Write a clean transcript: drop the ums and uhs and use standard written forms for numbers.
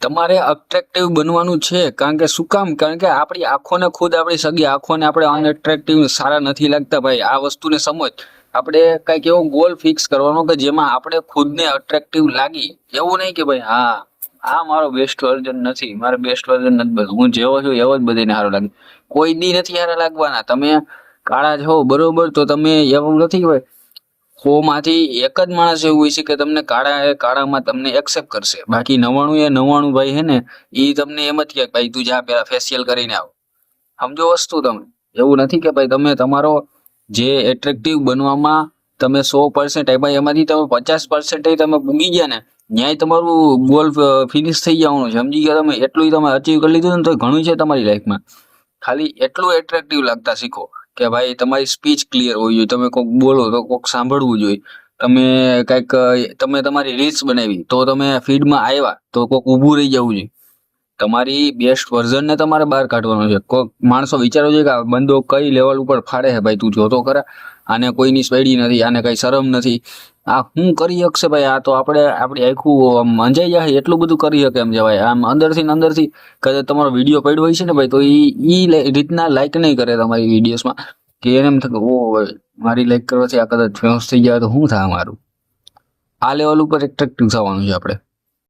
તમારે અટ્રેક્ટિવ બનવાનું છે. કારણ કે શું કામ? કારણ કે આપણી આંખોને ખુદ આપણી સગી આંખોને આપણે અનએટ્રેક્ટિવ સારા નથી લાગતા ભાઈ. આ વસ્તુને સમજ. આપણે કંઈક એવો ગોલ ફિક્સ કરવાનો કે જેમાં આપણે ખુદને અટ્રેક્ટિવ લાગી. એવું નહીં કે ભાઈ હા આ મારો બેસ્ટ વર્ઝન નથી, મારે બેસ્ટ વર્ઝન નથી બનવું, હું જેવો છું એવો જ બધાને સારો લાગે. કોઈ દી નથી સારા લાગવાના. તમે કાળા છો બરોબર, તો તમે એવું નથી હોય 100 માંથી એક જ માણસ એવું હોય છે કે તમને કાળામાં તમને એક્સેપ્ટ કરશે. બાકી 99 ભાઈ હે ને એ તમને એમ જ કે ભાઈ તું જા પેલા ફેશિયલ કરીને આવ. સમજો વસ્તુ તમે. એવું નથી કે ભાઈ તમે તમારો જે એટ્રેક્ટિવ બનવામાં તમે 100% ભાઈ એમાંથી તમે 50% તમે પૂગી ગયા ને, ન્યાય તમારું ગોલ ફિનિશ થઈ જવાનું છે. સમજી ગયા તમે? એટલું તમે અચીવ કરી લીધું ને તો ઘણું છે તમારી લાઈફમાં. ખાલી એટલું એટ્રેક્ટિવ લાગતા શીખો કે ભાઈ તમારી સ્પીચ ક્લિયર હોવી જોઈએ, તમે કોઈક બોલો તો કોઈક સાંભળવું જોઈએ. તમે કંઈક તમે તમારી રીલ્સ બનાવી તો તમે ફીડમાં આવ્યા તો કોઈક ઊભું રહી જવું જોઈએ. તમારી બેસ્ટ વર્ઝનને તમારે બહાર કાઢવાનો છે. કોઈક માણસો વિચારવો જોઈએ કે આ બંદો કઈ લેવલ ઉપર ફાડે છે ભાઈ, તું જોતો ખરા, આને કોઈની સ્પેડી નથી, આને કઈ શરમ નથી, આ શું કરી શકશે ભાઈ, આ તો આપણી આખું અંજાઈ જાય એટલું બધું કરી શકે એમ છે ભાઈ. આમ અંદરથી કદાચ તમારો વિડીયો પડ્યો હોય છે ને ભાઈ, તો ઈ રીતના લાઈક નહીં કરે તમારી વિડીયોઝમાં કે એને એમ થાય ઓ ભાઈ મારી લાઈક કરવાથી આ કદાચ ફેમસ થઈ જાય તો શું થાય મારું. આ લેવલ ઉપર એટ્રેક્ટિવ થવાનું છે આપણે.